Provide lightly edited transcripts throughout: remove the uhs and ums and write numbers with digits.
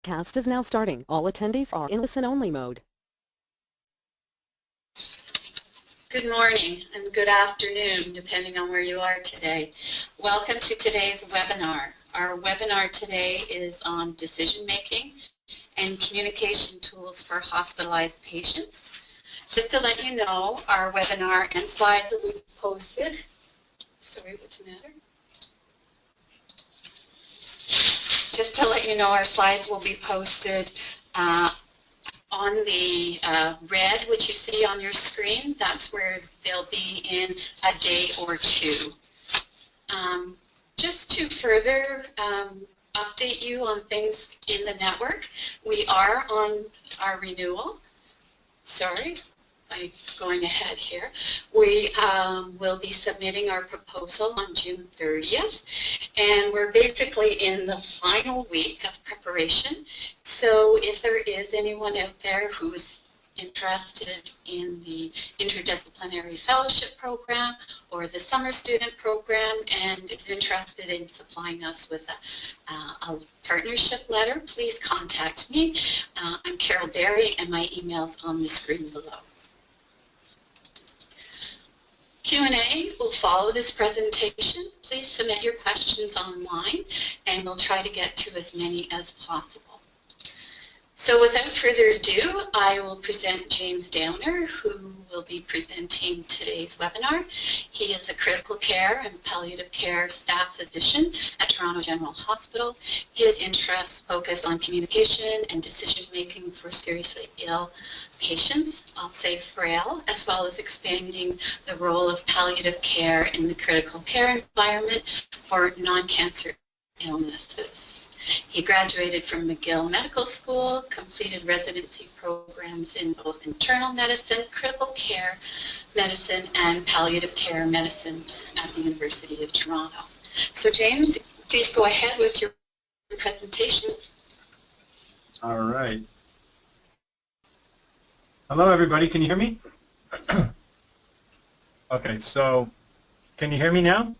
Cast is now starting. All attendees are in listen-only mode. Good morning and good afternoon, depending on where you are today. Welcome to today's webinar. Our webinar today is on decision-making and communication tools for hospitalized patients. Just to let you know, our webinar and slides will be posted. Sorry, what's the matter? Just to let you know, our slides will be posted on the red, which you see on your screen. That's where they'll be in a day or two. Just to further update you on things in the network, we are on our renewal. Sorry, I'm going ahead here. We will be submitting our proposal on June 30th, and we're basically in the final week of preparation. So if there is anyone out there who's interested in the interdisciplinary fellowship program or the summer student program and is interested in supplying us with a partnership letter, please contact me. I'm Carol Berry, and my email's on the screen below. Q&A will follow this presentation. Please submit your questions online, and we'll try to get to as many as possible. So without further ado, I will present James Downer, who will be presenting today's webinar. He is a critical care and palliative care staff physician at Toronto General Hospital. His interests focus on communication and decision-making for seriously ill patients, I'll say frail, as well as expanding the role of palliative care in the critical care environment for non-cancer illnesses. He graduated from McGill Medical School, completed residency programs in both internal medicine, critical care medicine, and palliative care medicine at the University of Toronto. So James, please go ahead with your presentation. All right. Hello, everybody. Can you hear me? Okay, so can you hear me now?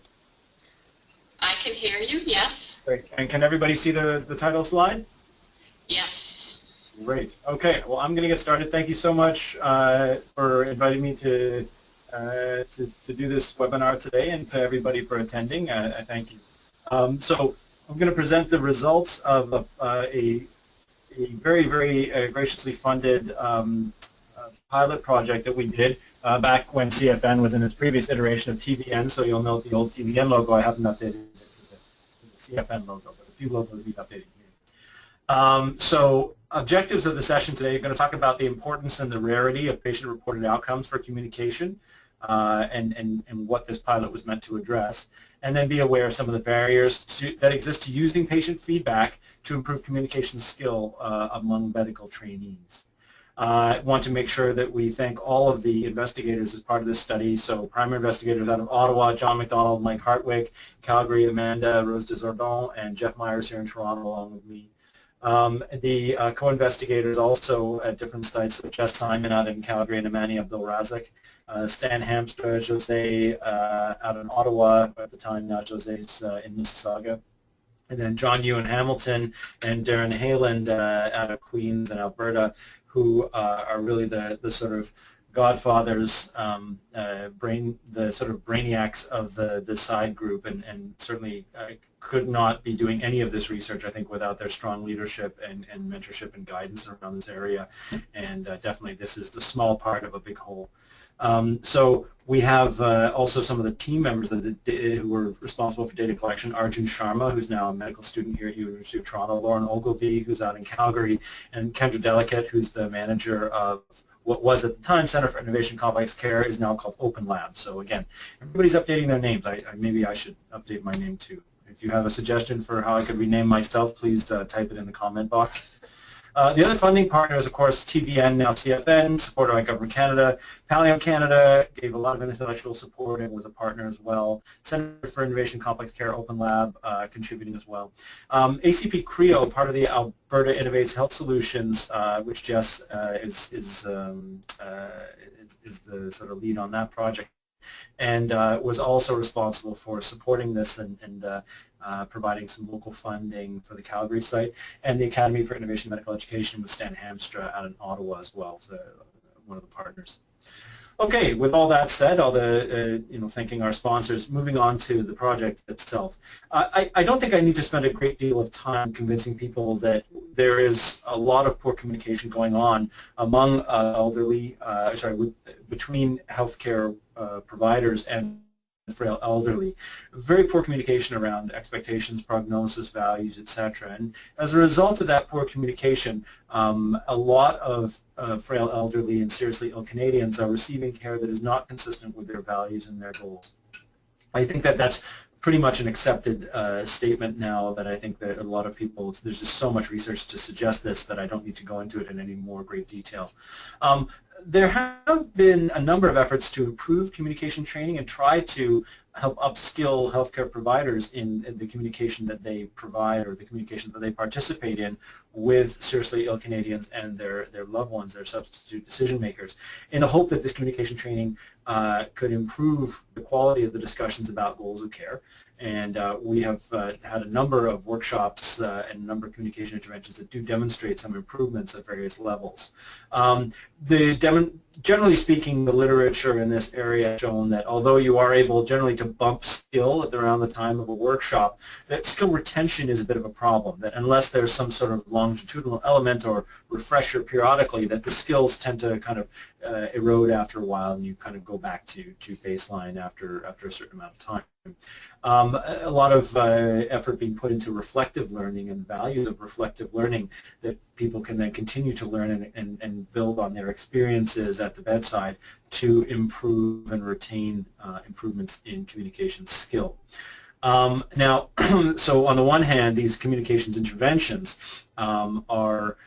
I can hear you, yes. Great. And can everybody see the title slide? Yes. Great. Okay. Well, I'm going to get started. Thank you so much for inviting me to do this webinar today, and to everybody for attending. I thank you. So I'm going to present the results of a very, very graciously funded pilot project that we did back when CFN was in its previous iteration of TVN. So you'll note the old TVN logo. I haven't updated it. CFN logo, but a few logos need updating here. So objectives of the session today are going to talk about the importance and the rarity of patient-reported outcomes for communication and what this pilot was meant to address, and then be aware of some of the barriers that exist to using patient feedback to improve communication skill among medical trainees. I want to make sure that we thank all of the investigators as part of this study. So primary investigators out of Ottawa, John McDonald, Mike Hartwick, Calgary, Amanda Rose Desordon, and Jeff Myers here in Toronto along with me. The co-investigators also at different sites, so Jess Simon out in Calgary and Amani Abdul-Razak, Stan Hamstra, Jose out in Ottawa at the time, now Jose's in Mississauga. And then John Yu in Hamilton and Darren Hayland out of Queens and Alberta, who are really the sort of godfathers, the sort of brainiacs of the side group, and certainly could not be doing any of this research, I think, without their strong leadership and mentorship and guidance around this area. And definitely this is the small part of a big whole. So we have also some of the team members who were responsible for data collection: Arjun Sharma, who's now a medical student here at University of Toronto, Lauren Ogilvie, who's out in Calgary, and Kendra Delicate, who's the manager of what was at the time Center for Innovation Complex Care, is now called Open Lab. So again, everybody's updating their names. Maybe I should update my name too. If you have a suggestion for how I could rename myself, please type it in the comment box. The other funding partner is, of course, TVN, now CFN, supported by Government Canada. Pallium Canada gave a lot of intellectual support and was a partner as well. Center for Innovation Complex Care, Open Lab, contributing as well. ACP CREO, part of the Alberta Innovates Health Solutions, which Jess is the sort of lead on that project, and was also responsible for supporting this and providing some local funding for the Calgary site, and the Academy for Innovation in Medical Education with Stan Hamstra out in Ottawa as well, so one of the partners. Okay, with all that said, all the thanking our sponsors, moving on to the project itself. I don't think I need to spend a great deal of time convincing people that there is a lot of poor communication going on among between healthcare providers and frail elderly. Very poor communication around expectations, prognosis, values, etc. And as a result of that poor communication, a lot of frail elderly and seriously ill Canadians are receiving care that is not consistent with their values and their goals. I think that that's pretty much an accepted statement now, that I think that a lot of people, there's just so much research to suggest this that I don't need to go into it in any more great detail. There have been a number of efforts to improve communication training and try to help upskill healthcare providers in the communication that they provide or the communication that they participate in with seriously ill Canadians and their loved ones, their substitute decision makers, in the hope that this communication training could improve the quality of the discussions about goals of care. And we have had a number of workshops and a number of communication interventions that do demonstrate some improvements at various levels. Generally speaking, the literature in this area has shown that although you are able generally to bump skill at around the time of a workshop, that skill retention is a bit of a problem, that unless there's some sort of longitudinal element or refresher periodically, that the skills tend to kind of erode after a while, and you kind of go back to baseline after a certain amount of time. A lot of effort being put into reflective learning and values of reflective learning, that people can then continue to learn and build on their experiences at the bedside to improve and retain improvements in communication skill. Now, so on the one hand, these communications interventions are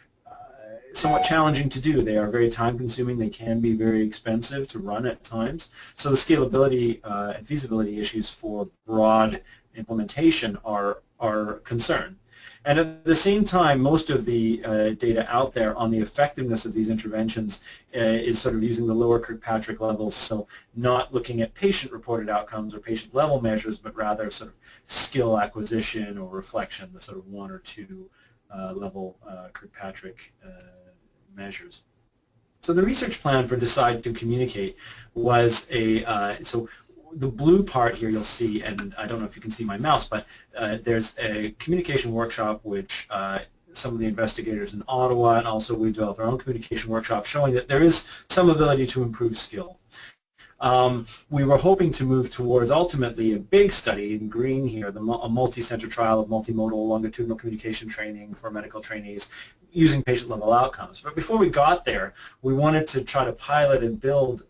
somewhat challenging to do. They are very time-consuming. They can be very expensive to run at times. So the scalability and feasibility issues for broad implementation are a concern. And at the same time, most of the data out there on the effectiveness of these interventions is sort of using the lower Kirkpatrick levels, so not looking at patient-reported outcomes or patient-level measures, but rather sort of skill acquisition or reflection, the sort of 1 or 2 level Kirkpatrick measures. So the research plan for Decide to Communicate was so the blue part here you'll see, and I don't know if you can see my mouse, but there's a communication workshop which some of the investigators in Ottawa, and also we developed our own communication workshop, showing that there is some ability to improve skill. We were hoping to move towards ultimately a big study in green here, a multi-center trial of multimodal longitudinal communication training for medical trainees using patient-level outcomes. But before we got there, we wanted to try to pilot and build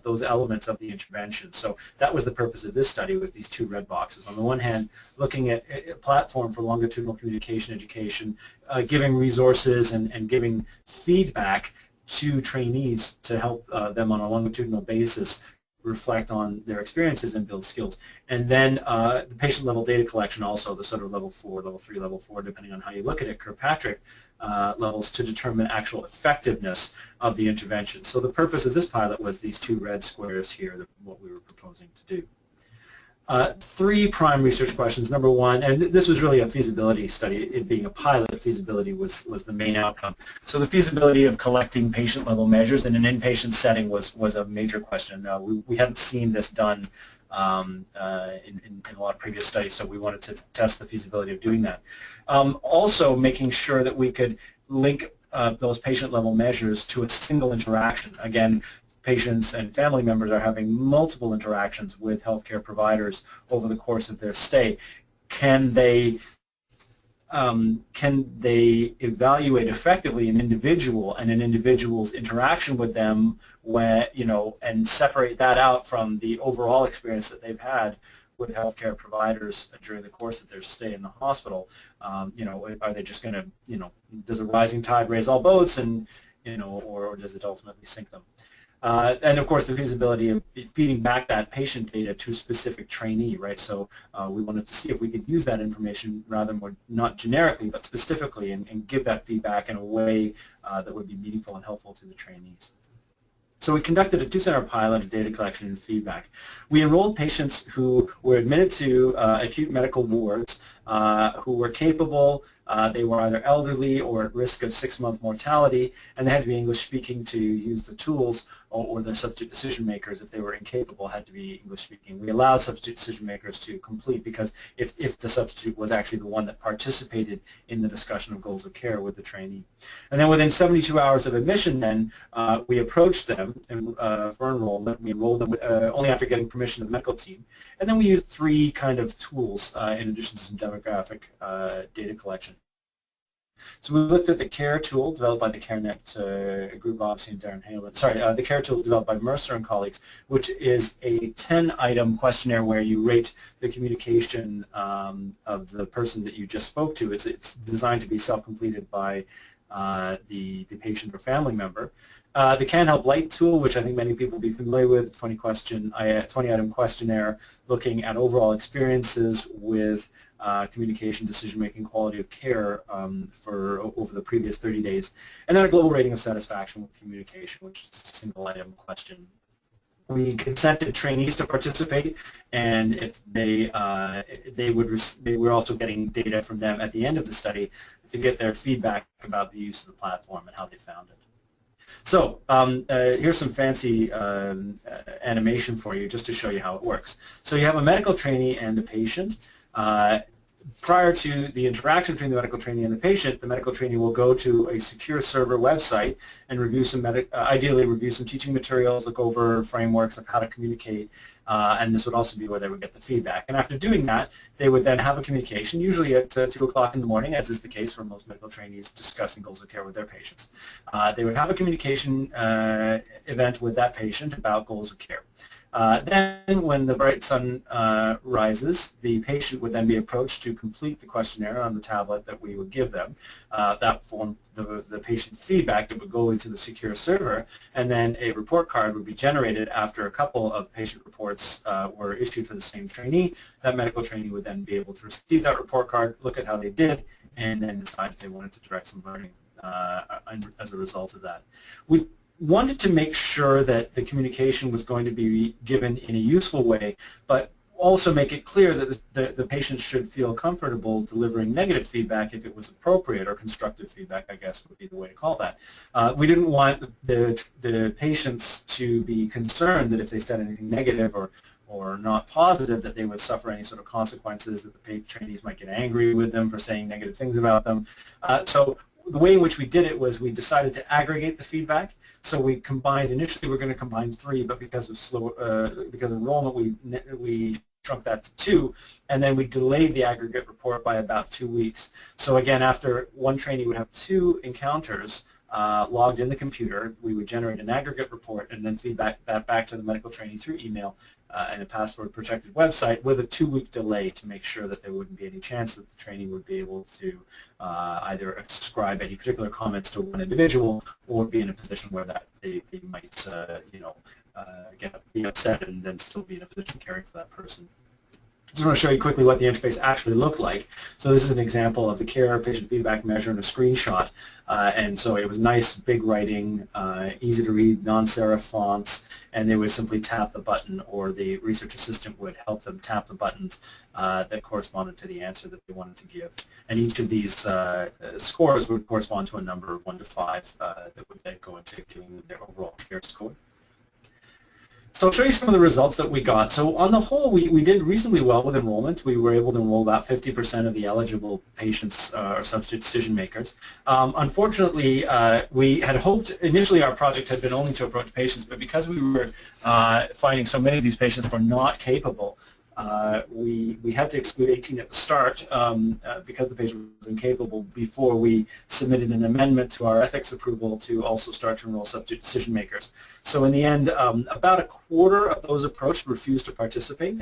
those elements of the intervention. So that was the purpose of this study, with these 2 red boxes. On the one hand, looking at a platform for longitudinal communication education, giving resources and giving feedback to trainees to help them on a longitudinal basis reflect on their experiences and build skills. And then the patient-level data collection, also the sort of level 4, level 3, level 4, depending on how you look at it, Kirkpatrick levels, to determine actual effectiveness of the intervention. So the purpose of this pilot was these 2 red squares here, what we were proposing to do. 3 prime research questions. Number 1, and this was really a feasibility study, it being a pilot, feasibility was the main outcome. So the feasibility of collecting patient-level measures in an inpatient setting was a major question. We hadn't seen this done in a lot of previous studies, so we wanted to test the feasibility of doing that. Also making sure that we could link those patient-level measures to a single interaction. Again, patients and family members are having multiple interactions with healthcare providers over the course of their stay. Can they evaluate effectively an individual and an individual's interaction with them, and separate that out from the overall experience that they've had with healthcare providers during the course of their stay in the hospital? Are they just going to, does a rising tide raise all boats, and or does it ultimately sink them? And of course, the feasibility of feeding back that patient data to a specific trainee, right? So we wanted to see if we could use that information rather more, not generically, but specifically, and give that feedback in a way that would be meaningful and helpful to the trainees. So we conducted a 2-center pilot of data collection and feedback. We enrolled patients who were admitted to acute medical wards who were capable. They were either elderly or at risk of 6-month mortality, and they had to be English speaking to use the tools, or the substitute decision makers, if they were incapable, had to be English speaking. We allowed substitute decision makers to complete, because if the substitute was actually the one that participated in the discussion of goals of care with the trainee. And then within 72 hours of admission then, we approached them for enrollment. We enrolled them only after getting permission of the medical team. And then we used 3 kind of tools in addition to some demographic data collection. So we looked at the CARE tool developed by the CareNet group, obviously, and Darren Halen. Sorry, the CARE tool developed by Mercer and colleagues, which is a 10-item questionnaire where you rate the communication of the person that you just spoke to. It's designed to be self-completed by the patient or family member. The Can Help Light tool, which I think many people will be familiar with, 20-item questionnaire looking at overall experiences with communication, decision-making, quality of care over the previous 30 days. And then a global rating of satisfaction with communication, which is a single-item question. We consented trainees to participate, and if they were also getting data from them at the end of the study to get their feedback about the use of the platform and how they found it. So here's some fancy animation for you just to show you how it works. So you have a medical trainee and a patient. Prior to the interaction between the medical trainee and the patient, the medical trainee will go to a secure server website and review some ideally review some teaching materials, look over frameworks of how to communicate, and this would also be where they would get the feedback. And after doing that, they would then have a communication, usually at 2 o'clock in the morning, as is the case for most medical trainees discussing goals of care with their patients. They would have a communication event with that patient about goals of care. Then when the bright sun rises, the patient would then be approached to complete the questionnaire on the tablet that we would give them. That formed the patient feedback that would go into the secure server, and then a report card would be generated after a couple of patient reports were issued for the same trainee. That medical trainee would then be able to receive that report card, look at how they did, and then decide if they wanted to direct some learning as a result of that. We wanted to make sure that the communication was going to be given in a useful way, but also make it clear that the patient should feel comfortable delivering negative feedback if it was appropriate, or constructive feedback, I guess, would be the way to call that. We didn't want the patients to be concerned that if they said anything negative or not positive, that they would suffer any sort of consequences, that the trainees might get angry with them for saying negative things about them. So the way in which we did it was we decided to aggregate the feedback. So we combined, initially we were going to combine 3, but because of enrollment we shrunk that to 2, and then we delayed the aggregate report by about 2 weeks. So again, after one trainee would have 2 encounters logged in the computer, we would generate an aggregate report and then feedback that back to the medical trainee through email and a password-protected website with a 2-week delay to make sure that there wouldn't be any chance that the trainee would be able to either ascribe any particular comments to one individual or be in a position where that they might be upset and then still be in a position caring for that person. I just want to show you quickly what the interface actually looked like. So this is an example of the CARE patient feedback measure in a screenshot. And so it was nice, big writing, easy to read, non-serif fonts, and they would simply tap the button, or the research assistant would help them tap the buttons that corresponded to the answer that they wanted to give. And each of these scores would correspond to a number of 1 to 5 that would then go into giving their overall CARE score. So I'll show you some of the results that we got. So on the whole, we did reasonably well with enrollment. We were able to enroll about 50% of the eligible patients or substitute decision makers. Unfortunately, we had hoped, initially our project had been only to approach patients, but because we were finding so many of these patients were not capable, we had to exclude 18 at the start because the patient was incapable before we submitted an amendment to our ethics approval to also start to enroll substitute decision makers. So in the end, about a quarter of those approached refused to participate.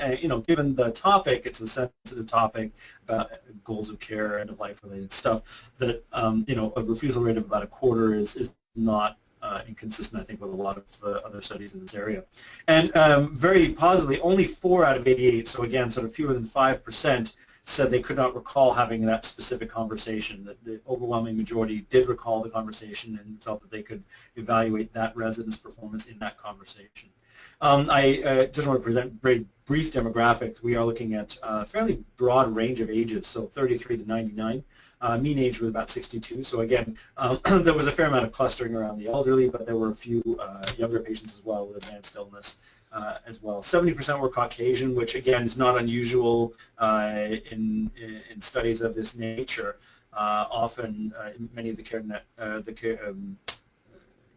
Given the topic, it's a sensitive topic about goals of care, end-of-life related stuff, that a refusal rate of about a quarter is not inconsistent, I think, with a lot of other studies in this area. And very positively, only 4 out of 88, so again, sort of fewer than 5%, said they could not recall having that specific conversation. That the overwhelming majority did recall the conversation and felt that they could evaluate that resident's performance in that conversation. I just want to present very brief demographics. We are looking at a fairly broad range of ages, so 33 to 99. Mean age was about 62. So again, there was a fair amount of clustering around the elderly, but there were a few younger patients as well with advanced illness as well. 70% were Caucasian, which again is not unusual in studies of this nature. Often, many of the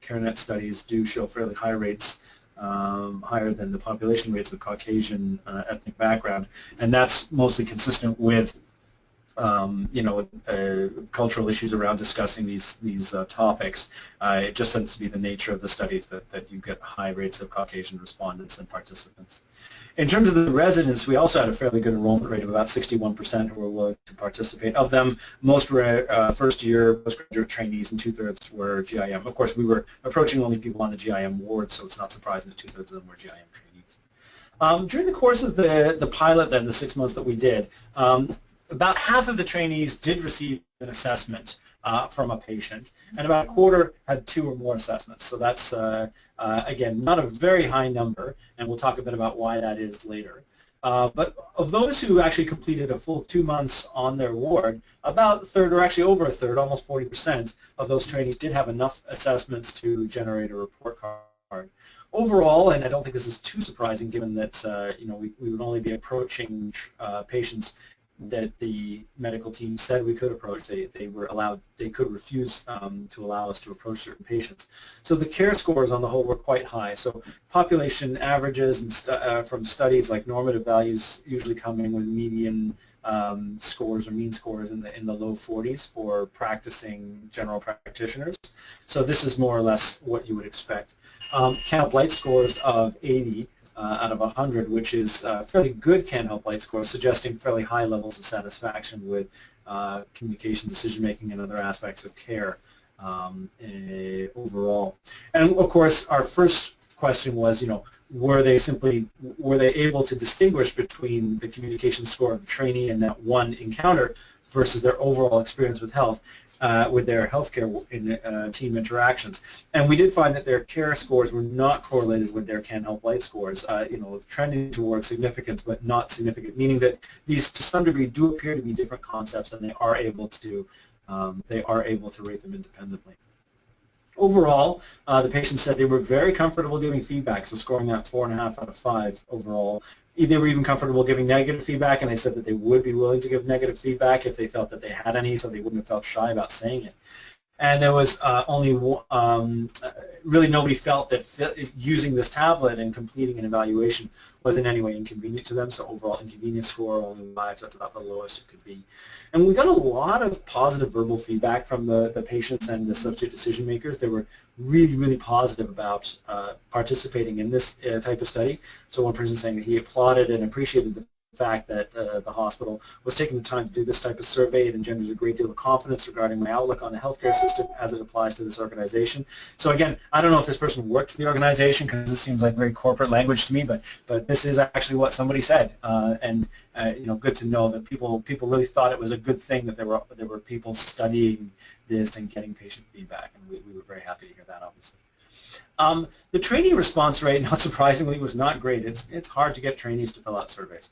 CareNet studies do show fairly high rates. Higher than the population rates of Caucasian ethnic background, and that's mostly consistent with cultural issues around discussing these topics. It just tends to be the nature of the studies that you get high rates of Caucasian respondents and participants. In terms of the residents, we also had a fairly good enrollment rate of about 61% who were willing to participate. Of them, most were first-year postgraduate trainees and 2/3 were GIM. Of course, we were approaching only people on the GIM ward, so it's not surprising that 2/3 of them were GIM trainees. During the course of the pilot, then, the 6 months that we did, about half of the trainees did receive an assessment from a patient, and about a quarter had 2 or more assessments. So that's, again, not a very high number, and we'll talk a bit about why that is later. But of those who actually completed a full 2 months on their ward, about a third, or actually over a third, almost 40% of those trainees did have enough assessments to generate a report card. Overall, and I don't think this is too surprising given that we would only be approaching patients that the medical team said we could approach. They could refuse to allow us to approach certain patients. So the care scores on the whole were quite high. So population averages and from studies like normative values usually coming with median scores or mean scores in the low 40s for practicing general practitioners. So this is more or less what you would expect. Count Blight scores of 80 out of 100, which is fairly good Can-Help Blight score, suggesting fairly high levels of satisfaction with communication, decision-making, and other aspects of care overall. And of course, our first question was, were they able to distinguish between the communication score of the trainee and that one encounter versus their overall experience with health? With their healthcare team interactions, and we did find that their care scores were not correlated with their Can-Help Blight scores. Trending towards significance, but not significant, meaning that these, to some degree, do appear to be different concepts, and they are able to rate them independently. Overall, the patients said they were very comfortable giving feedback, so scoring that 4.5 out of 5 overall. They were even comfortable giving negative feedback, and they said that they would be willing to give negative feedback if they felt that they had any, so they wouldn't have felt shy about saying it. And there was really nobody felt that using this tablet and completing an evaluation was in any way inconvenient to them, so overall inconvenience score only 5, that's about the lowest it could be. And we got a lot of positive verbal feedback from the patients and the substitute decision makers. They were really, really positive about participating in this type of study. So one person saying that he applauded and appreciated the fact that the hospital was taking the time to do this type of survey. It engenders a great deal of confidence regarding my outlook on the healthcare system as it applies to this organization. So again, I don't know if this person worked for the organization, because this seems like very corporate language to me, but this is actually what somebody said, and good to know that people really thought it was a good thing that there were people studying this and getting patient feedback, and we were very happy to hear that, obviously. The trainee response rate, not surprisingly, was not great. It's hard to get trainees to fill out surveys.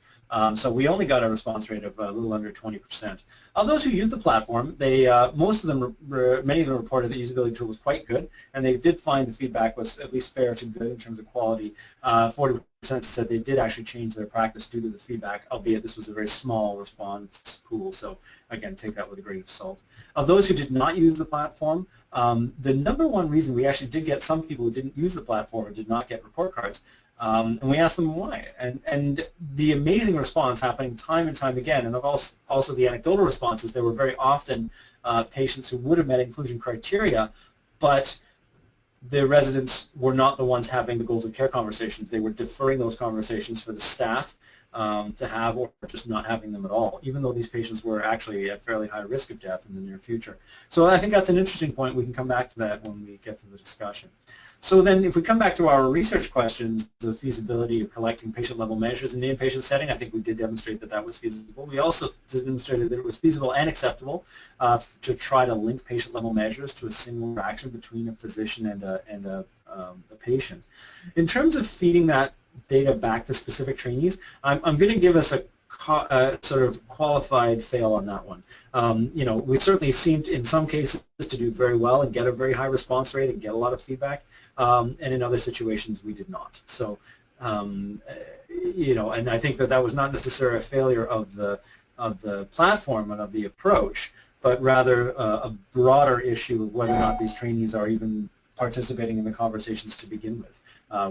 So we only got a response rate of a little under 20%. Of those who used the platform, many of them reported the usability tool was quite good, and they did find the feedback was at least fair to good in terms of quality. 40% said they did actually change their practice due to the feedback, albeit this was a very small response pool, so again, take that with a grain of salt. Of those who did not use the platform, the number one reason we actually did get some people who didn't use the platform and did not get report cards, and we asked them why. And the amazing response happening time and time again, and also the anecdotal responses, there were very often patients who would have met inclusion criteria, but the residents were not the ones having the goals of care conversations. They were deferring those conversations for the staff to have, or just not having them at all, even though these patients were actually at fairly high risk of death in the near future. So I think that's an interesting point. We can come back to that when we get to the discussion. So then if we come back to our research questions, the feasibility of collecting patient-level measures in the inpatient setting, I think we did demonstrate that that was feasible. We also demonstrated that it was feasible and acceptable to try to link patient-level measures to a single interaction between a physician and a patient. In terms of feeding that data back to specific trainees, I'm going to give us a sort of qualified fail on that one. You know, we certainly seemed in some cases to do very well and get a very high response rate and get a lot of feedback, and in other situations we did not. So, you know, and I think that that was not necessarily a failure of the platform and of the approach, but rather a broader issue of whether or not these trainees are even participating in the conversations to begin with,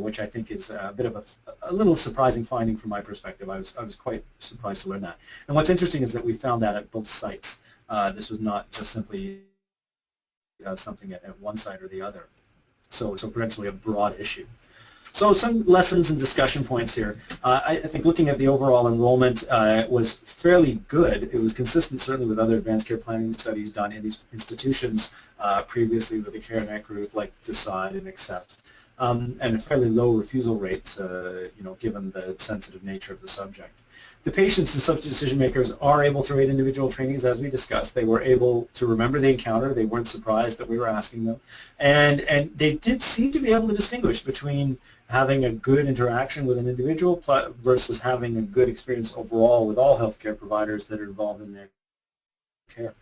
which I think is a bit of a little surprising finding from my perspective. I was quite surprised to learn that. And what's interesting is that we found that at both sites. This was not just simply something at one site or the other. So potentially a broad issue. So some lessons and discussion points here. I think looking at the overall enrollment was fairly good. It was consistent certainly with other advanced care planning studies done in these institutions previously with the CareNet group, like Decide and Accept, and a fairly low refusal rate, you know, given the sensitive nature of the subject. The patients and subject decision makers are able to rate individual trainees, as we discussed. They were able to remember the encounter. They weren't surprised that we were asking them. And they did seem to be able to distinguish between having a good interaction with an individual versus having a good experience overall with all healthcare providers that are involved in their care.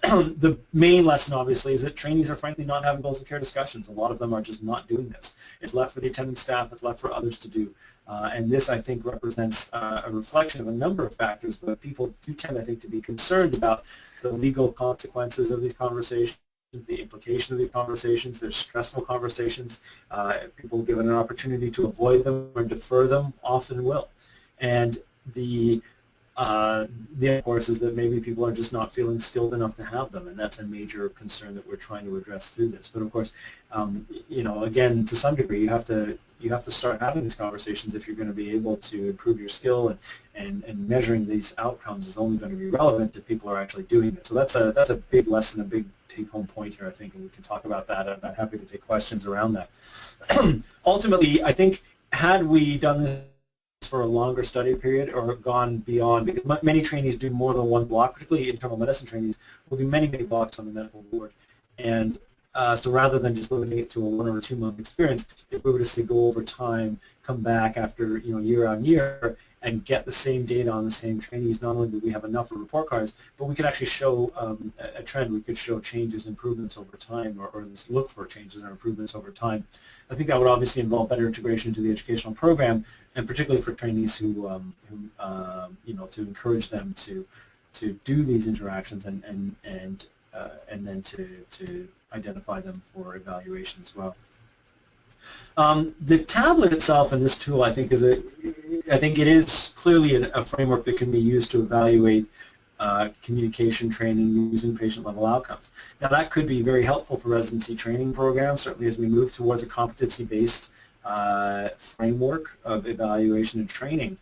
The main lesson, obviously, is that trainees are frankly not having goals of care discussions. A lot of them are just not doing this. It's left for the attending staff. It's left for others to do. And this, I think, represents a reflection of a number of factors, but people do tend, I think, to be concerned about the legal consequences of these conversations, the implication of the conversations. They're stressful conversations. People given an opportunity to avoid them or defer them often will. And the of course, is that maybe people are just not feeling skilled enough to have them, and that's a major concern that we're trying to address through this. But of course, you know, again, to some degree, you have to start having these conversations if you're going to be able to improve your skill, and measuring these outcomes is only going to be relevant if people are actually doing it. So that's a big lesson, a big take-home point here, I think, and we can talk about that. I'm happy to take questions around that. Ultimately, I think had we done this for a longer study period or gone beyond, because many trainees do more than one block, particularly internal medicine trainees will do many blocks on the medical board. And so rather than just limiting it to a 1 or 2 month experience, if we were to say go over time, come back after year on year and get the same data on the same trainees, not only do we have enough for report cards, but we could actually show a trend. We could show changes, improvements over time, or look for changes or improvements over time. I think that would obviously involve better integration into the educational program, and particularly for trainees who to encourage them to do these interactions and then to identify them for evaluation as well. The tablet itself and this tool, I think, it is clearly a framework that can be used to evaluate communication training using patient-level outcomes. Now, that could be very helpful for residency training programs, certainly as we move towards a competency-based framework of evaluation and training.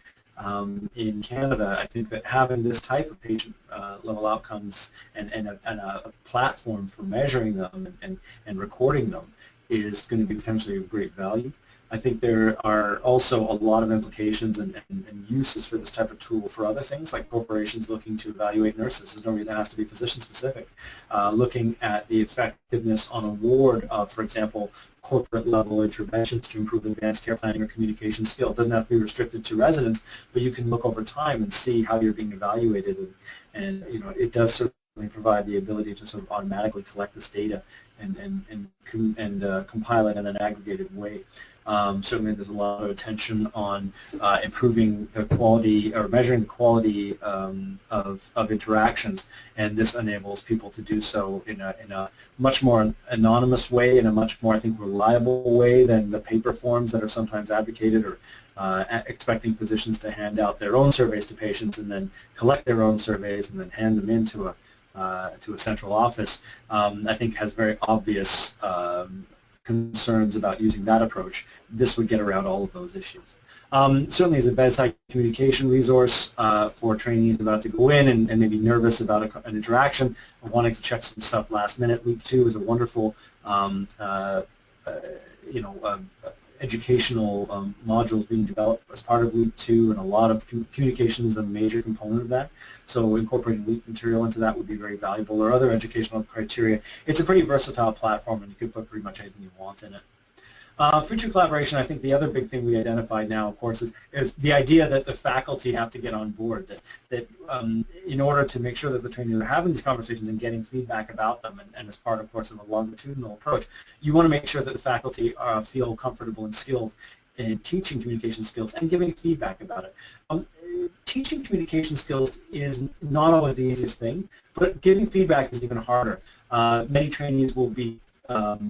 In Canada, I think that having this type of patient-level outcomes and a platform for measuring them and recording them is going to be potentially of great value. I think there are also a lot of implications and uses for this type of tool for other things, like corporations looking to evaluate nurses. There's no reason it has to be physician-specific. Looking at the effectiveness on a ward of, for example, corporate-level interventions to improve advanced care planning or communication skill. It doesn't have to be restricted to residents, but you can look over time and see how you're being evaluated, and it does certainly provide the ability to sort of automatically collect this data and compile it in an aggregated way. Certainly there's a lot of attention on improving the quality or measuring the quality of interactions, and this enables people to do so in a much more anonymous way, in a much more, I think, reliable way than the paper forms that are sometimes advocated, or expecting physicians to hand out their own surveys to patients and then collect their own surveys and then hand them into a central office. I think has very obvious concerns about using that approach, this would get around all of those issues. Certainly as a bedside communication resource for trainees about to go in and maybe nervous about an interaction or wanting to check some stuff last minute. Week 2 is a wonderful educational modules being developed as part of Leap 2, and a lot of communication is a major component of that. So incorporating Leap material into that would be very valuable, or other educational criteria. It's a pretty versatile platform, and you can put pretty much anything you want in it. Future collaboration, I think the other big thing we identified now, of course, is the idea that the faculty have to get on board, that in order to make sure that the trainees are having these conversations and getting feedback about them, and as part, of course, of a longitudinal approach, you want to make sure that the faculty feel comfortable and skilled in teaching communication skills and giving feedback about it. Teaching communication skills is not always the easiest thing, but giving feedback is even harder. Many trainees will be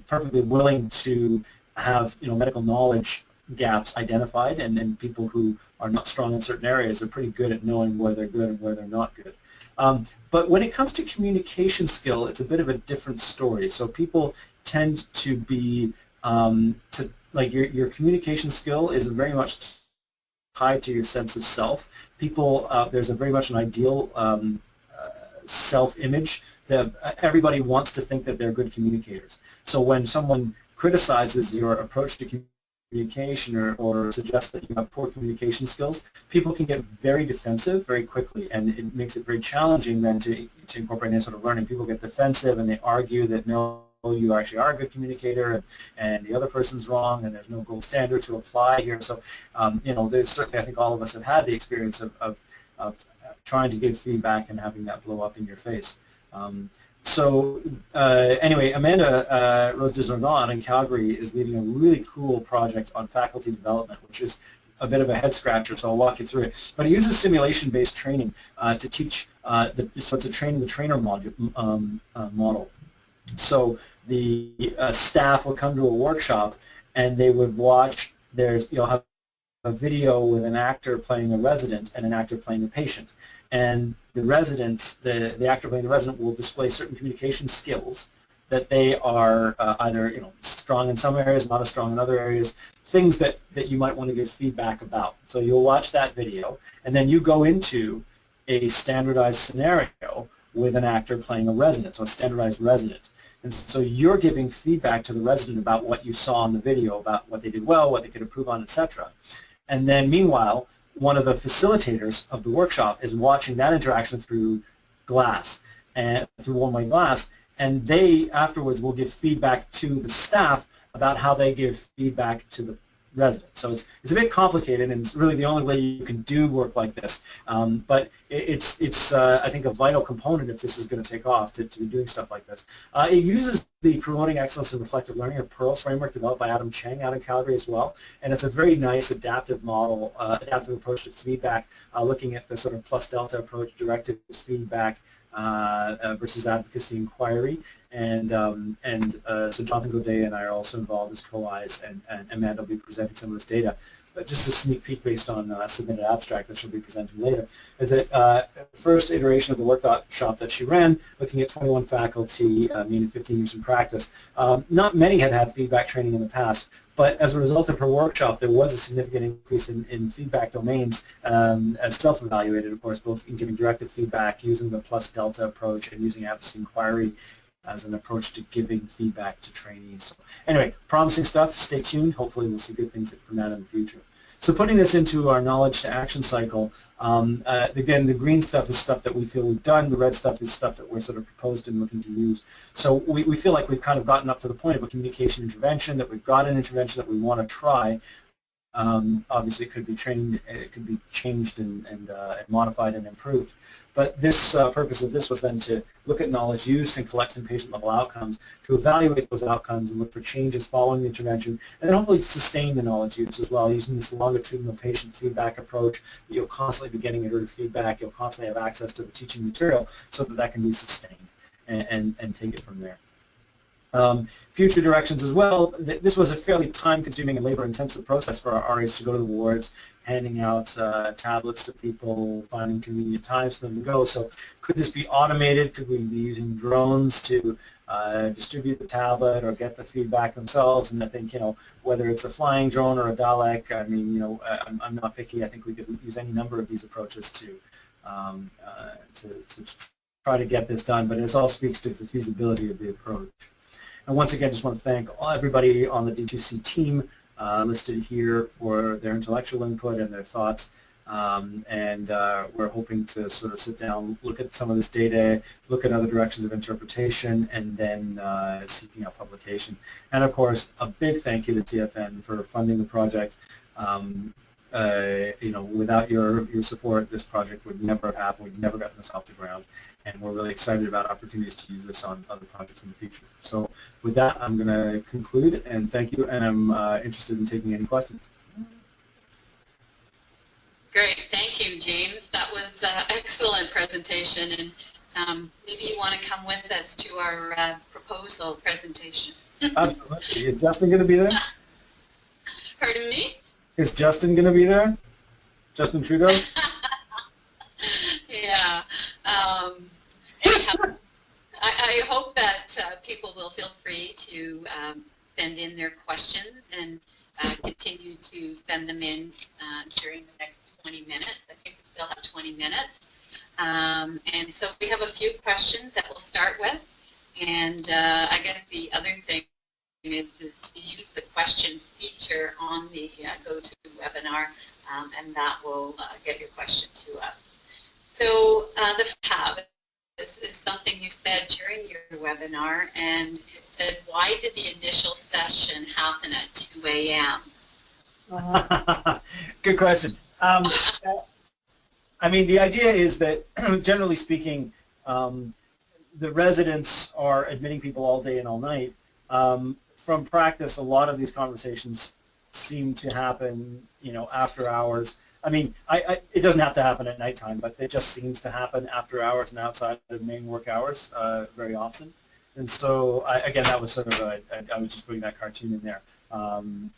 perfectly willing to have medical knowledge gaps identified, and people who are not strong in certain areas are pretty good at knowing where they're good and where they're not good. But when it comes to communication skill, it's a bit of a different story. So people tend to be like your communication skill is very much tied to your sense of self. People, there's a very much an ideal self-image that everybody wants to think that they're good communicators. So when someone criticizes your approach to communication or suggests that you have poor communication skills, people can get very defensive very quickly, and it makes it very challenging then to incorporate any sort of learning. People get defensive and they argue that no, you actually are a good communicator, and the other person's wrong, and there's no gold standard to apply here. So, there's certainly, I think all of us have had the experience of trying to give feedback and having that blow up in your face. Anyway, Amanda Rose Desjardins in Calgary is leading a really cool project on faculty development, which is a bit of a head scratcher, so I'll walk you through it. But it uses simulation-based training to teach, so it's a train-the-trainer model. So the staff would come to a workshop and they would watch, you'll have a video with an actor playing a resident and an actor playing a patient. And the residents, the actor playing the resident will display certain communication skills that they are either strong in some areas, not as strong in other areas, things that you might want to give feedback about. So you'll watch that video, and then you go into a standardized scenario with an actor playing a resident, so a standardized resident. And so you're giving feedback to the resident about what you saw in the video, about what they did well, what they could improve on, etc. And then meanwhile, one of the facilitators of the workshop is watching that interaction through glass, and through one-way glass, and they afterwards will give feedback to the staff about how they give feedback to the resident. So it's a bit complicated, and it's really the only way you can do work like this. But it's I think a vital component if this is going to take off to be doing stuff like this. It uses the Promoting Excellence in Reflective Learning, or PEARLS framework, developed by Adam Cheng out of Calgary as well, and it's a very nice adaptive model, adaptive approach to feedback, looking at the sort of plus delta approach, directed feedback versus advocacy inquiry, and so Jonathan Godet and I are also involved as co-Is, and Amanda will be presenting some of this data. But just a sneak peek based on submitted abstract that she'll be presenting later, is that the first iteration of the workshop that she ran, looking at 21 faculty, meaning 15 years in practice. Not many had had feedback training in the past, but as a result of her workshop, there was a significant increase in feedback domains as self-evaluated, of course, both in giving directive feedback, using the plus delta approach, and using advocacy inquiry as an approach to giving feedback to trainees. So anyway, promising stuff. Stay tuned. Hopefully we'll see good things from that in the future. So putting this into our knowledge to action cycle, again, the green stuff is stuff that we feel we've done. The red stuff is stuff that we're sort of proposed and looking to use. So we feel like we've kind of gotten up to the point of a communication intervention, that we've got an intervention that we want to try. Obviously, it could be trained, it could be changed and modified and improved. But this purpose of this was then to look at knowledge use and collect some patient-level outcomes, to evaluate those outcomes and look for changes following the intervention, and then hopefully sustain the knowledge use as well, using this longitudinal patient feedback approach. You'll constantly be getting iterative feedback. You'll constantly have access to the teaching material so that that can be sustained and take it from there. Future directions as well. This was a fairly time-consuming and labor-intensive process for our RAs to go to the wards, handing out tablets to people, finding convenient times for them to go. So could this be automated? Could we be using drones to distribute the tablet or get the feedback themselves? And I think, whether it's a flying drone or a Dalek, I mean, I'm not picky. I think we could use any number of these approaches to try to get this done. But it all speaks to the feasibility of the approach. And once again, just want to thank everybody on the D2C team listed here for their intellectual input and their thoughts. We're hoping to sort of sit down, look at some of this data, look at other directions of interpretation, and then seeking out publication. And of course, a big thank you to CFN for funding the project. Without your support, this project would never have happened. We'd never gotten this off the ground. And we're really excited about opportunities to use this on other projects in the future. So with that, I'm going to conclude, and thank you, and I'm interested in taking any questions. Great, thank you, James. That was an excellent presentation, and maybe you want to come with us to our proposal presentation. Absolutely. Is Justin going to be there? Pardon me? Is Justin going to be there? Justin Trudeau? Yeah. Anyhow, I hope that people will feel free to send in their questions and continue to send them in during the next 20 minutes. I think we still have 20 minutes. And so we have a few questions that we'll start with. And I guess the other thing is to use the question feature on the GoToWebinar, and that will get your question to us. So the FAB is something you said during your webinar, and it said, why did the initial session happen at 2 a.m.? Good question. I mean, the idea is that, generally speaking, the residents are admitting people all day and all night. From practice, a lot of these conversations seem to happen, after hours. I mean, it doesn't have to happen at nighttime, but it just seems to happen after hours and outside of main work hours very often. And so, again, that was sort of I was just putting that cartoon in there.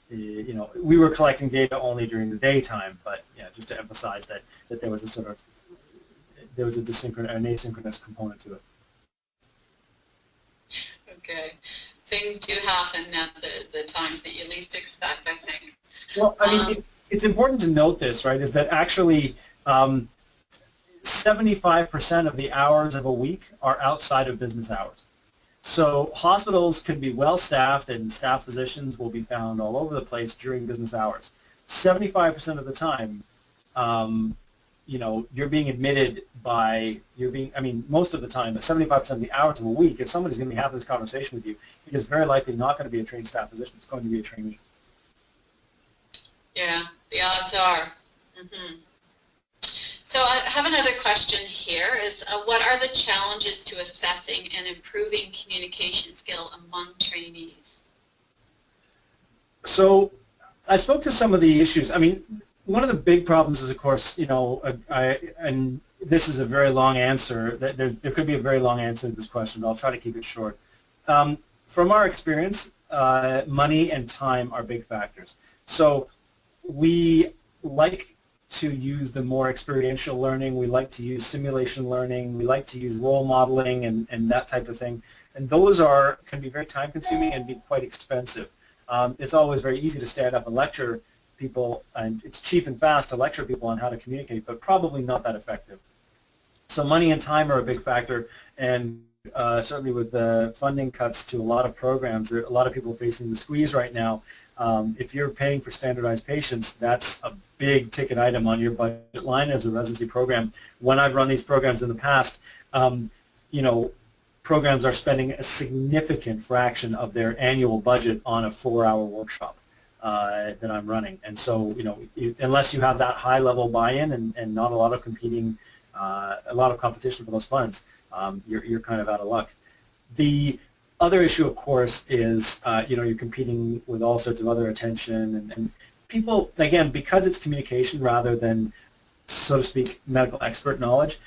We were collecting data only during the daytime, but just to emphasize that there was a sort of an asynchronous component to it. Okay. Things do happen at the times that you least expect, I think. Well, I mean, it's important to note this, right, is that actually 75% of the hours of a week are outside of business hours. So hospitals can be well-staffed and staff physicians will be found all over the place during business hours. 75% of the time, you're being admitted most of the time, but 75% of the hours of a week, if somebody's going to be having this conversation with you, it is very likely not going to be a trained staff physician. It's going to be a trainee. Yeah, the odds are. Mm-hmm. So I have another question here is, what are the challenges to assessing and improving communication skill among trainees? So I spoke to some of the issues. I mean, one of the big problems is, of course, and this is a very long answer. There could be a very long answer to this question, but I'll try to keep it short. From our experience, money and time are big factors. So we like to use the more experiential learning. We like to use simulation learning. We like to use role modeling and that type of thing. And those can be very time-consuming and be quite expensive. It's always very easy to stand up and lecture people, and it's cheap and fast to lecture people on how to communicate, but probably not that effective. So money and time are a big factor, and certainly with the funding cuts to a lot of programs, there are a lot of people facing the squeeze right now. If you're paying for standardized patients, that's a big ticket item on your budget line as a residency program. When I've run these programs in the past, programs are spending a significant fraction of their annual budget on a 4-hour workshop that I'm running. And so, unless you have that high-level buy-in and not a lot of competition for those funds, you're kind of out of luck. The other issue, of course, is you're competing with all sorts of other attention, and people, again, because it's communication rather than, so to speak, medical expert knowledge,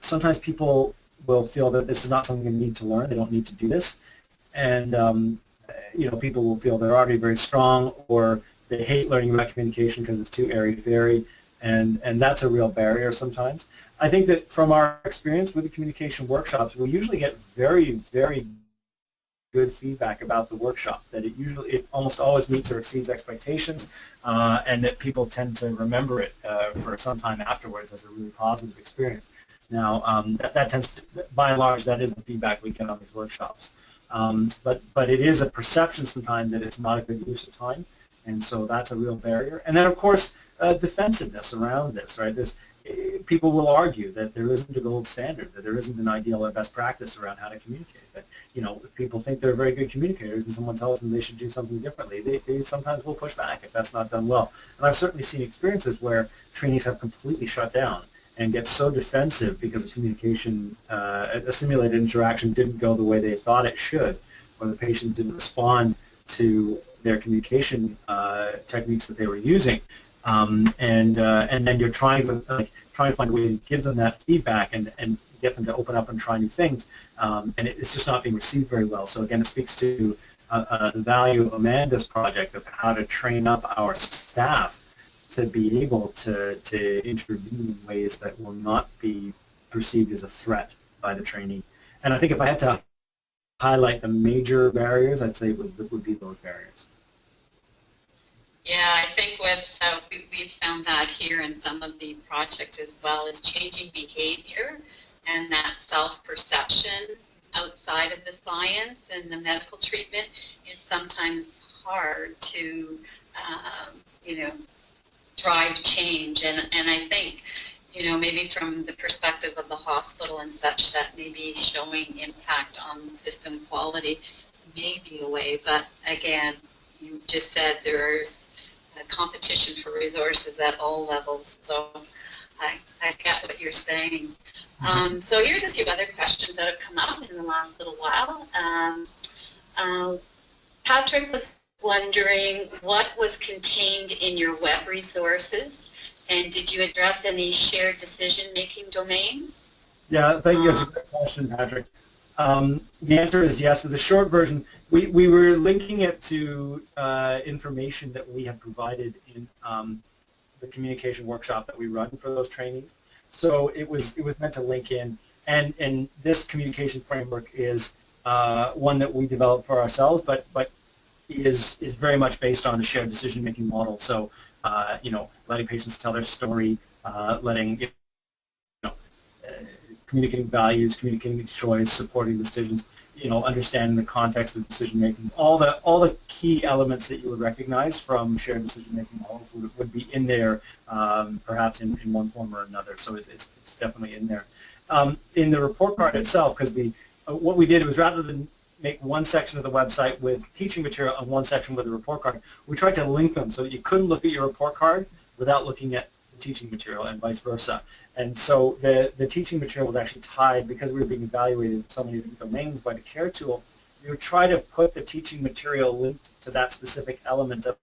sometimes people will feel that this is not something they need to learn. They don't need to do this. and people will feel they're already very strong, or they hate learning about communication because it's too airy-fairy, and that's a real barrier sometimes. I think that from our experience with the communication workshops, we usually get very, very good feedback about the workshop, that it almost always meets or exceeds expectations, and that people tend to remember it for some time afterwards as a really positive experience. Now, that tends to, by and large, that is the feedback we get on these workshops. But it is a perception sometimes that it's not a good use of time, and so that's a real barrier. And then, of course, defensiveness around this, right? People will argue that there isn't a gold standard, that there isn't an ideal or best practice around how to communicate. That, if people think they're very good communicators and someone tells them they should do something differently, they sometimes will push back if that's not done well. And I've certainly seen experiences where trainees have completely shut down and get so defensive because a simulated interaction didn't go the way they thought it should, or the patient didn't respond to their communication techniques that they were using. And then you're trying to find a way to give them that feedback and get them to open up and try new things, and it's just not being received very well. So again, it speaks to the value of Amanda's project of how to train up our staff to be able to intervene in ways that will not be perceived as a threat by the trainee. And I think if I had to highlight the major barriers, I'd say it would be those barriers. Yeah, I think we've found that here in some of the projects as well, is changing behavior and that self-perception outside of the science and the medical treatment is sometimes hard to, drive change. And I think, maybe from the perspective of the hospital and such, that maybe showing impact on system quality may be a way. But again, you just said there's a competition for resources at all levels, so I get what you're saying. So here's a few other questions that have come up in the last little while. Patrick was wondering what was contained in your web resources, and did you address any shared decision-making domains? Yeah, thank you. That's a great question, Patrick. The answer is yes. So the short version, we were linking it to information that we had provided in the communication workshop that we run for those trainees. So it was meant to link in, and this communication framework is one that we developed for ourselves, but is very much based on the shared decision-making model. So letting patients tell their story, communicating values, communicating choice, supporting decisions, understanding the context of decision-making. All the key elements that you would recognize from shared decision-making models would be in there, perhaps in one form or another. So it's definitely in there. In the report card itself, because what we did was, rather than make one section of the website with teaching material and one section with a report card, we tried to link them so that you couldn't look at your report card without looking at the teaching material, and vice versa. And so the teaching material was actually tied, because we were being evaluated in so many different domains by the CARE tool. We would try to put the teaching material linked to that specific element of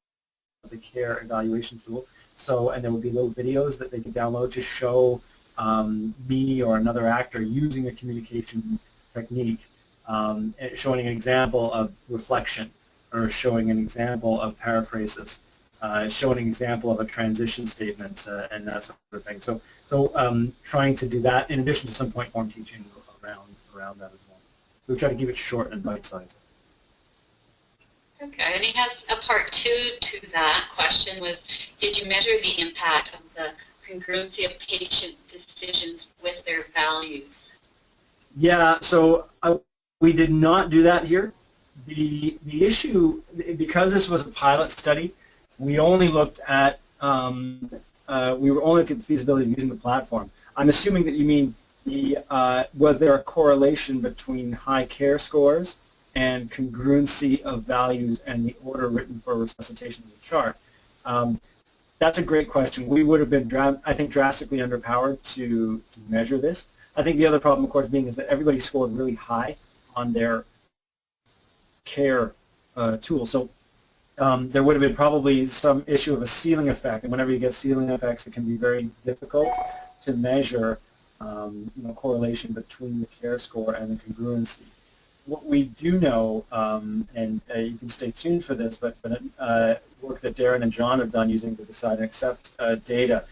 the CARE evaluation tool. So, and there would be little videos that they could download to show me or another actor using a communication technique, showing an example of reflection, or showing an example of paraphrases, showing an example of a transition statement, and that sort of thing. So trying to do that in addition to some point form teaching around that as well. So we try to keep it short and bite-sized. Okay, and he has a part 2 to that question was, did you measure the impact of the congruency of patient decisions with their values? Yeah, so we did not do that here. The issue, because this was a pilot study, we only looked at we were only looking at the feasibility of using the platform. I'm assuming that you mean was there a correlation between high CARE scores and congruency of values and the order written for resuscitation of the chart? That's a great question. We would have been, I think, drastically underpowered to measure this. I think the other problem, of course, being is that everybody scored really high on their CARE tool. So there would have been probably some issue of a ceiling effect, and whenever you get ceiling effects, it can be very difficult to measure correlation between the CARE score and the congruency. what we do know, and you can stay tuned for this, but work that Darren and John have done using the Decide and Accept data,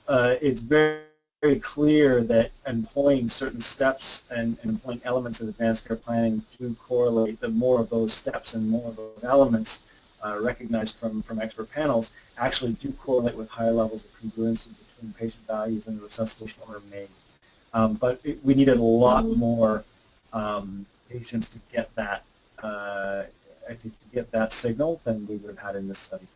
it's very clear that employing certain steps and employing elements of advanced care planning do correlate. The more of those steps and more of those elements recognized from expert panels actually do correlate with higher levels of congruency between patient values and the resuscitation order made. But we needed a lot more patients to get that, I think, to get that signal than we would have had in this study.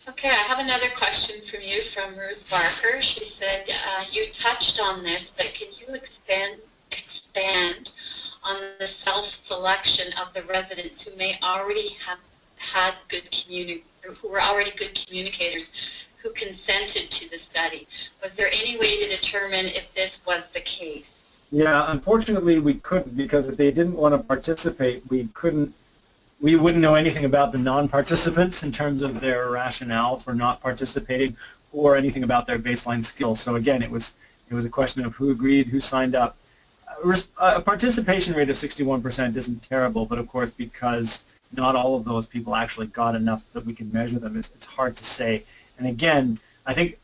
Okay, I have another question from you from Ruth Barker. She said, you touched on this, but can you expand on the self-selection of the residents who may already have had good who were already good communicators who consented to the study? Was there any way to determine if this was the case? Yeah, unfortunately we couldn't, because if they didn't want to participate, we wouldn't know anything about the non-participants in terms of their rationale for not participating or anything about their baseline skills. So again, it was a question of who agreed, who signed up. A participation rate of 61% isn't terrible, but of course, because not all of those people actually got enough that we can measure them, it's hard to say. And again, I think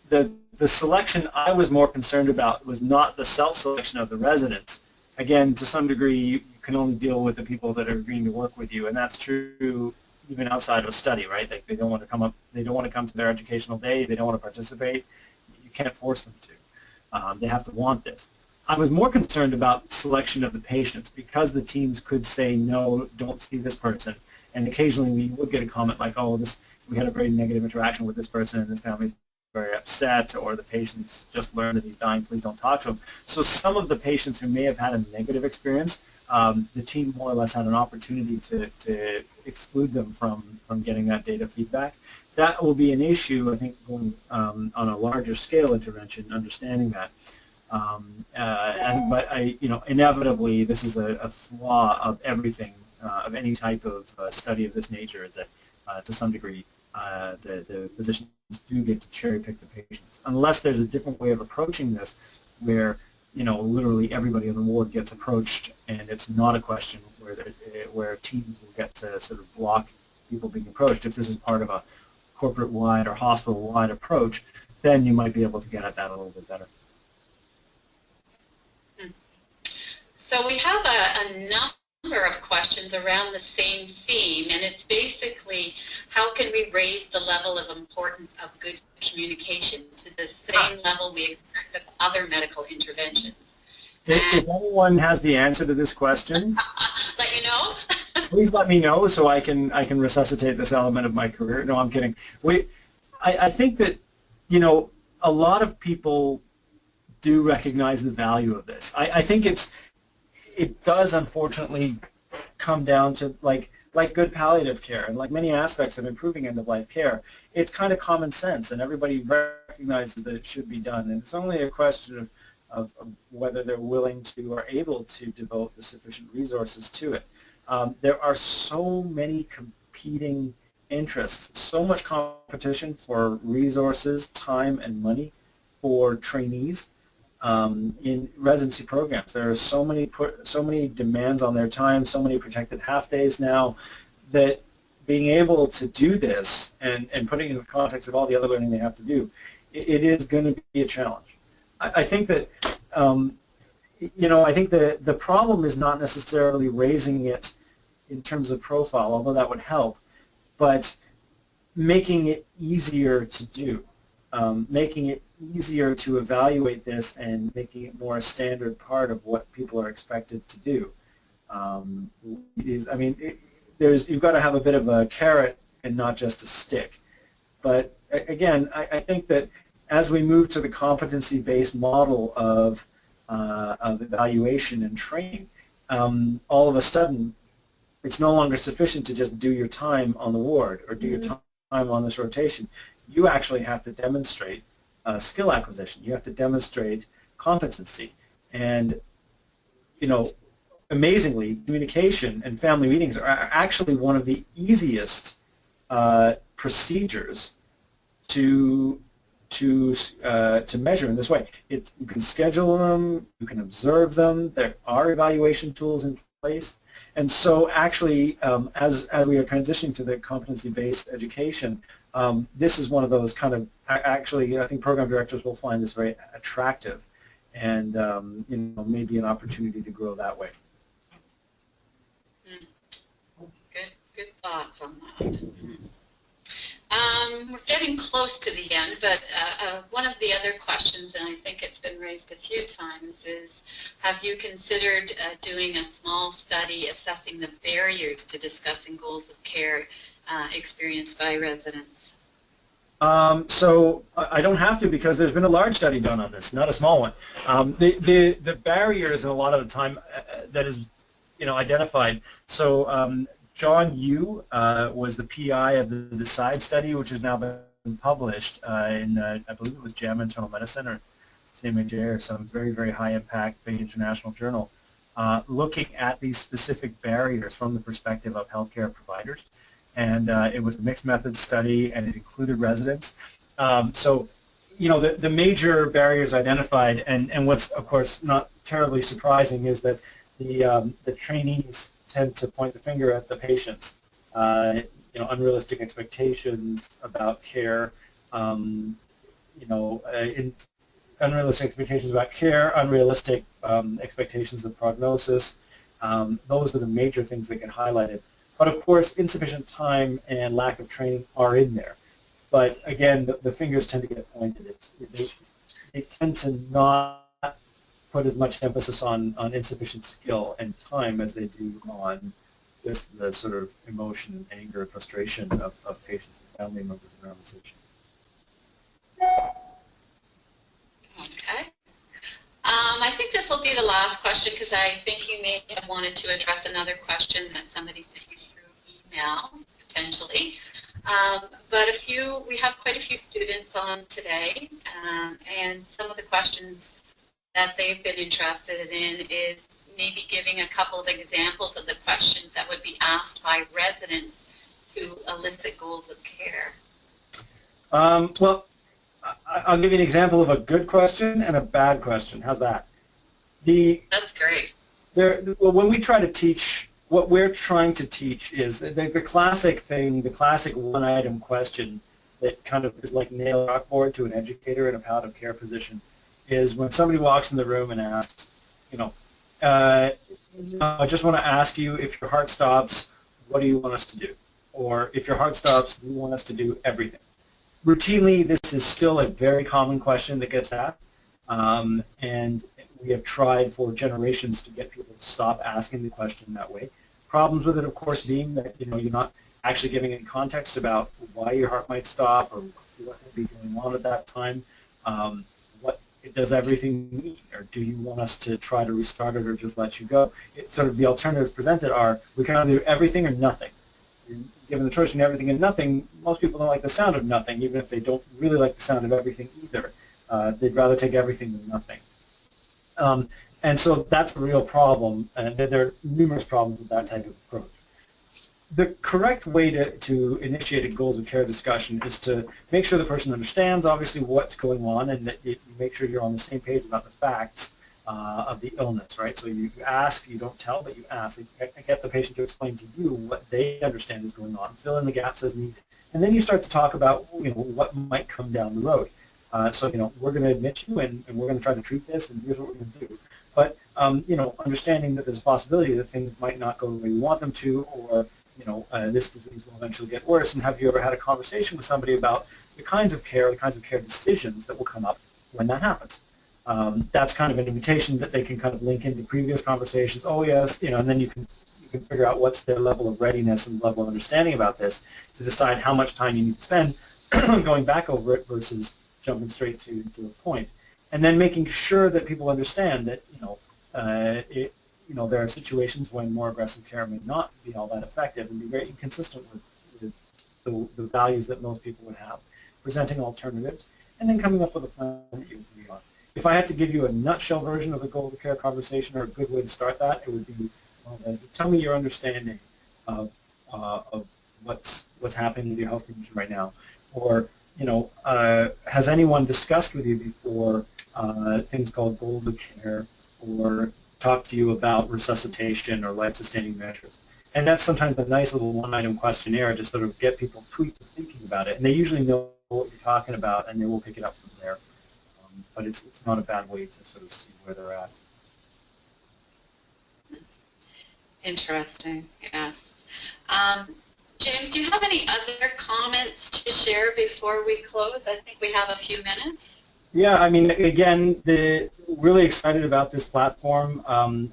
the selection I was more concerned about was not the self-selection of the residents. Again, to some degree, you can only deal with the people that are agreeing to work with you, and that's true even outside of a study, right? Like, they don't want to come up, they don't want to come to their educational day, they don't want to participate. You can't force them to. They have to want this. I was more concerned about selection of the patients, because the teams could say, no, don't see this person. And occasionally we would get a comment like, oh, we had a very negative interaction with this person and this family is very upset, or the patient's just learned that he's dying, please don't talk to him. So some of the patients who may have had a negative experience, the team more or less had an opportunity to exclude them from getting that data feedback. That will be an issue, I think, going on a larger scale intervention, understanding that. But inevitably, this is a flaw of everything, of any type of study of this nature, is that to some degree the physicians do get to cherry pick the patients, unless there's a different way of approaching this, where literally everybody on the ward gets approached, and it's not a question where teams will get to sort of block people being approached. If this is part of a corporate-wide or hospital-wide approach, then you might be able to get at that a little bit better. So we have a number of questions around the same theme, and it's basically, how can we raise the level of importance of good communication to the same level we expect of other medical interventions? If anyone has the answer to this question, let you know. Please let me know so I can resuscitate this element of my career. No, I'm kidding. I think that a lot of people do recognize the value of this. I think it does unfortunately come down to like good palliative care and like many aspects of improving end-of-life care. It's kind of common sense, and everybody recognizes that it should be done. And it's only a question of whether they're willing to or able to devote the sufficient resources to it. There are so many competing interests, so much competition for resources, time, and money for trainees. In residency programs, there are so many demands on their time, so many protected half days now, that being able to do this and putting it in the context of all the other learning they have to do, it is going to be a challenge. I think that I think the problem is not necessarily raising it in terms of profile, although that would help, but making it easier to do. Making it easier to evaluate this and making it more a standard part of what people are expected to do. You've got to have a bit of a carrot and not just a stick. But again, I think that as we move to the competency-based model of evaluation and training, all of a sudden it's no longer sufficient to just do your time on the ward or do your time on this rotation. You actually have to demonstrate skill acquisition. You have to demonstrate competency. And, amazingly, communication and family meetings are actually one of the easiest procedures to to measure in this way. You can schedule them, you can observe them, there are evaluation tools in place, and so actually as we are transitioning to the competency-based education, this is one of those kind of, actually I think program directors will find this very attractive and maybe an opportunity to grow that way. Good thoughts on that. We're getting close to the end, but one of the other questions, and I think it's been raised a few times, is have you considered doing a small study assessing the barriers to discussing goals of care experienced by residents? So I don't have to, because there's been a large study done on this, not a small one. The barriers, a lot of the time, that is identified. So John Yu was the PI of the DECIDE study, which has now been published in, I believe it was JAMA Internal Medicine or CMAJ or some very, very high impact big international journal, looking at these specific barriers from the perspective of healthcare providers. And it was a mixed methods study, and it included residents. So, the major barriers identified, and what's of course not terribly surprising, is that the trainees tend to point the finger at the patients. Unrealistic expectations about care, unrealistic expectations about care, unrealistic expectations of prognosis. Those are the major things that get highlighted. But of course, insufficient time and lack of training are in there. But again, the fingers tend to get pointed. They tend to not put as much emphasis on insufficient skill and time as they do on just the sort of emotion, anger, frustration of patients and family members around this issue. Okay. I think this will be the last question, because I think you may have wanted to address another question that somebody sent you through email, potentially. But we have quite a few students on today, and some of the questions that they've been interested in is maybe giving a couple of examples of the questions that would be asked by residents to elicit goals of care. Well, I'll give you an example of a good question and a bad question. How's that? That's great. Well, when we try to teach, what we're trying to teach is the classic thing, the classic one-item question that kind of is like nail rockboard to an educator in a palliative care position, is when somebody walks in the room and asks, I just want to ask you, if your heart stops, what do you want us to do? Or if your heart stops, do you want us to do everything? Routinely, this is still a very common question that gets asked, and we have tried for generations to get people to stop asking the question that way. Problems with it, of course, being that you're not actually giving any context about why your heart might stop or what would be going on at that time. Does everything mean, or do you want us to try to restart it or just let you go? Sort of the alternatives presented are, we can either do everything or nothing. Given the choice between everything and nothing, most people don't like the sound of nothing, even if they don't really like the sound of everything either. They'd rather take everything than nothing. And so that's the real problem, and there are numerous problems with that type of approach. The correct way to initiate a goals of care discussion is to make sure the person understands, obviously, what's going on, and that you make sure you're on the same page about the facts of the illness, right? So you ask, you don't tell, but you ask. Get the patient to explain to you what they understand is going on, fill in the gaps as needed. And then you start to talk about what might come down the road. So we're going to admit you, and we're going to try to treat this, and here's what we're going to do. But understanding that there's a possibility that things might not go the way we want them to, or this disease will eventually get worse. And have you ever had a conversation with somebody about the kinds of care decisions that will come up when that happens? That's kind of an invitation that they can kind of link into previous conversations. Oh yes, and then you can figure out what's their level of readiness and level of understanding about this to decide how much time you need to spend going back over it versus jumping straight to the point. And then making sure that people understand that there are situations when more aggressive care may not be all that effective and be very inconsistent with the values that most people would have, presenting alternatives, and then coming up with a plan that you agree on. If I had to give you a nutshell version of a goal of care conversation, or a good way to start that, it would be, tell me your understanding of what's happening with your health condition right now, or has anyone discussed with you before things called goals of care, or talked to you about resuscitation or life-sustaining measures? And that's sometimes a nice little one-item questionnaire to sort of get people tweaked to thinking about it. And they usually know what you're talking about, and they will pick it up from there. But it's not a bad way to sort of see where they're at. Interesting, yes. James, do you have any other comments to share before we close? I think we have a few minutes. Yeah, I mean, again, really excited about this platform.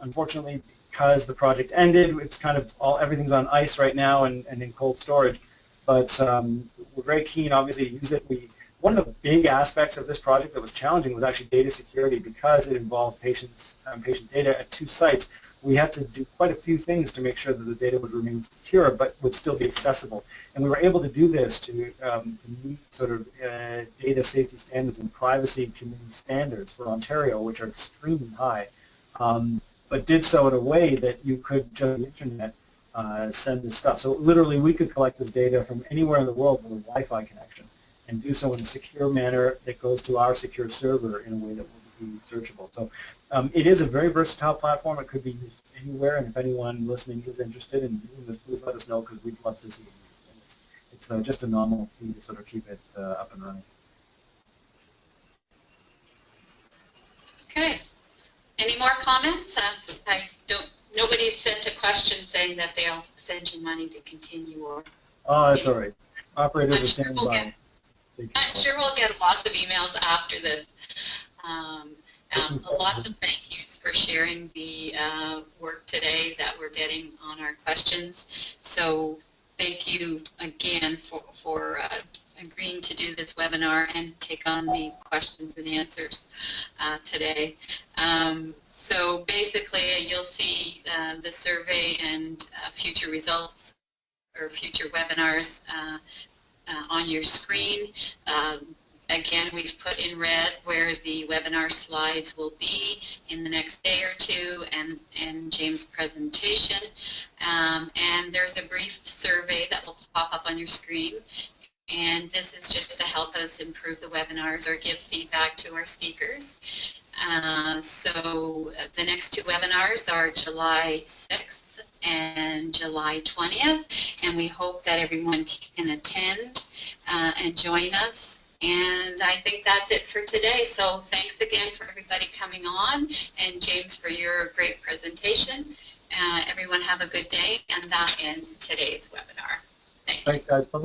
Unfortunately, because the project ended, it's kind of everything's on ice right now and in cold storage. But we're very keen, obviously, to use it. One of the big aspects of this project that was challenging was actually data security, because it involved patient data at 2 sites. We had to do quite a few things to make sure that the data would remain secure but would still be accessible. And we were able to do this to meet sort of data safety standards and privacy community standards for Ontario, which are extremely high, but did so in a way that you could, just on the internet, send this stuff. So literally we could collect this data from anywhere in the world with a Wi-Fi connection and do so in a secure manner that goes to our secure server in a way that will be searchable. So it is a very versatile platform. It could be used anywhere, and if anyone listening is interested in using this, please let us know, because we'd love to see it used. And it's just a nominal fee to sort of keep it up and running. Okay. Any more comments? Nobody sent a question saying that they'll send you money to continue, or. Oh, that's all right. Operators are standing by. I'm sure we'll get lots of emails after this. Lots of thank yous for sharing the work today that we're getting on our questions. So thank you again for agreeing to do this webinar and take on the questions and answers today. So basically you'll see the survey and future results or future webinars on your screen. Again, we've put in red where the webinar slides will be in the next day or two, and James' presentation. And there's a brief survey that will pop up on your screen. And this is just to help us improve the webinars or give feedback to our speakers. So the next 2 webinars are July 6th and July 20th, and we hope that everyone can attend and join us. And I think that's it for today. So thanks again for everybody coming on, and James for your great presentation. Everyone have a good day, and that ends today's webinar. Thank you. Thanks, guys. Bye-bye.